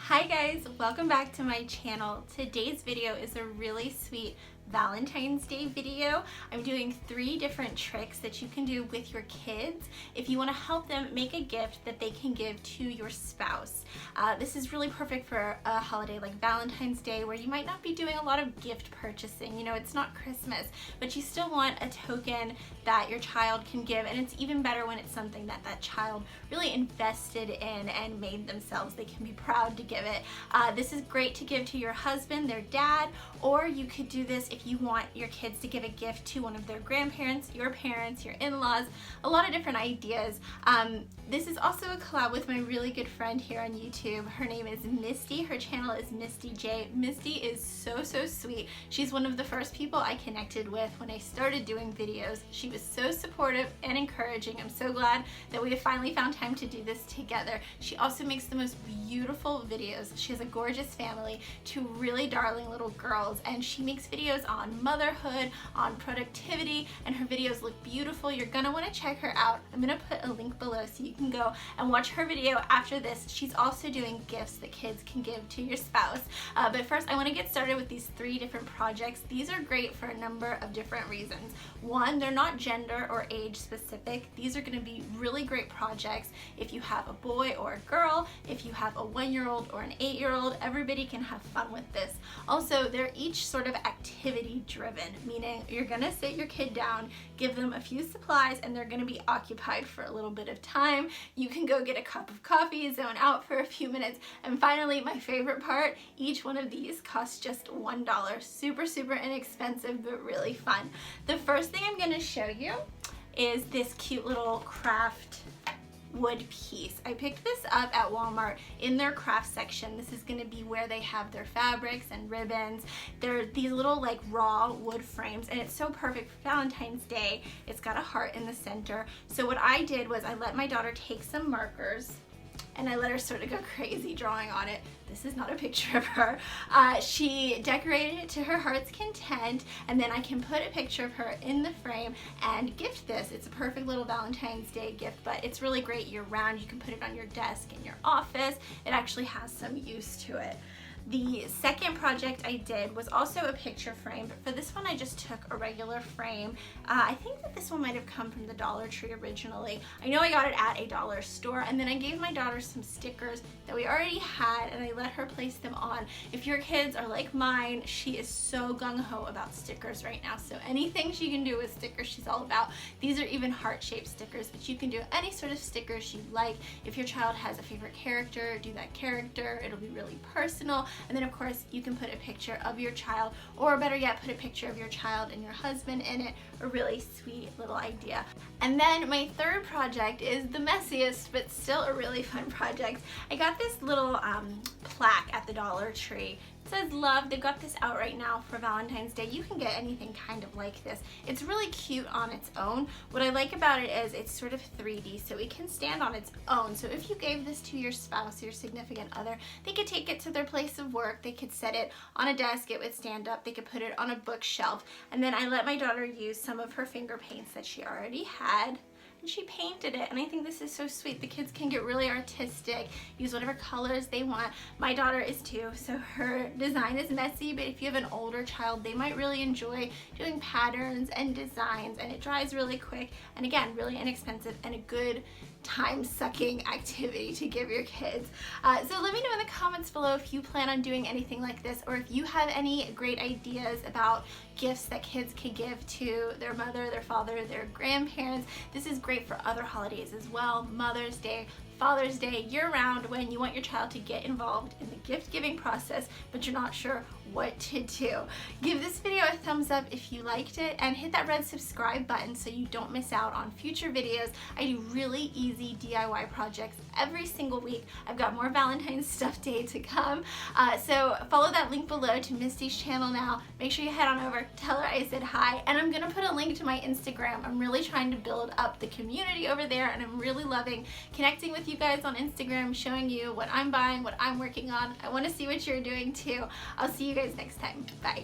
Hi guys, welcome back to my channel. Today's video is a really sweet Valentine's Day video. I'm doing 3 different tricks that you can do with your kids if you want to help them make a gift that they can give to your spouse. This is really perfect for a holiday like Valentine's Day where you might not be doing a lot of gift purchasing. You know, it's not Christmas, but you still want a token that your child can give, and it's even better when it's something that that child really invested in and made themselves. They can be proud to give it. This is great to give to your husband, their dad, or you could do this if you want your kids to give a gift to one of their grandparents, your parents, your in-laws, a lot of different ideas. This is also a collab with my really good friend here on YouTube. Her name is Misty. Her channel is Misty J. Misty is so sweet. She's one of the first people I connected with when I started doing videos. She was so supportive and encouraging. I'm so glad that we have finally found time to do this together. She also makes the most beautiful videos. She has a gorgeous family, 2 really darling little girls, and she makes videos on motherhood, on productivity, and her videos look beautiful. You're gonna want to check her out. I'm gonna put a link below so you can go and watch her video after this. She's also doing gifts that kids can give to your spouse. But first I want to get started with these 3 different projects. These are great for a number of different reasons. One, they're not gender or age specific. These are going to be really great projects if you have a boy or a girl, if you have a 1-year-old or an 8-year-old. Everybody can have fun with this. Also, they're each sort of activity driven, meaning you're going to sit your kid down, give them a few supplies, and they're going to be occupied for a little bit of time. You can go get a cup of coffee, zone out for a few minutes, and finally, my favorite part, each one of these costs just $1. Super inexpensive, but really fun. The first thing I'm going to show you is this cute little craft wood piece. I picked this up at Walmart in their craft section. This is going to be where they have their fabrics and ribbons. They're these little like raw wood frames, and it's so perfect for Valentine's Day. It's got a heart in the center. So what I did was I let my daughter take some markers and I let her sort of go crazy drawing on it. This is not a picture of her. She decorated it to her heart's content, and then I can put a picture of her in the frame and gift this. It's a perfect little Valentine's Day gift, but it's really great year-round. You can put it on your desk in your office. It actually has some use to it. The second project I did was also a picture frame, but for this one I just took a regular frame. I think that this one might have come from the Dollar Tree originally. I know I got it at a dollar store, and then I gave my daughter some stickers that we already had, and I let her place them on. If your kids are like mine, she is so gung-ho about stickers right now, so anything she can do with stickers she's all about. These are even heart-shaped stickers, but you can do any sort of stickers you like. If your child has a favorite character, do that character. It'll be really personal. And then of course you can put a picture of your child, or better yet, put a picture of your child and your husband in it. A really sweet little idea. And then my third project is the messiest, but still a really fun project. I got this little plaque at the Dollar Tree. It says love. They've got this out right now for Valentine's Day. You can get anything kind of like this. It's really cute on its own. What I like about it is it's sort of 3D, so it can stand on its own. So if you gave this to your spouse, your significant other, they could take it to their place of work. They could set it on a desk. It would stand up. They could put it on a bookshelf. And then I let my daughter use some of her finger paints that she already had. She painted it, and I think this is so sweet. The kids can get really artistic, use whatever colors they want. My daughter is 2, so her design is messy, but if you have an older child, they might really enjoy doing patterns and designs, and it dries really quick, and again, really inexpensive and a good time-sucking activity to give your kids. So let me know in the comments below if you plan on doing anything like this, or if you have any great ideas about gifts that kids can give to their mother, their father, their grandparents. This is great for other holidays as well. Mother's Day, Father's Day, year-round, when you want your child to get involved in the gift-giving process, but you're not sure what to do. Give this video a thumbs up if you liked it, and hit that red subscribe button so you don't miss out on future videos. I do really easy DIY projects every single week. I've got more Valentine's stuff day to come. So follow that link below to Misty's channel now. Make sure you head on over, tell her I said hi, and I'm gonna put a link to my Instagram. I'm really trying to build up the community over there, and I'm really loving connecting with you guys on Instagram, showing you what I'm buying, what I'm working on. I want to see what you're doing too. I'll see you guys next time. Bye.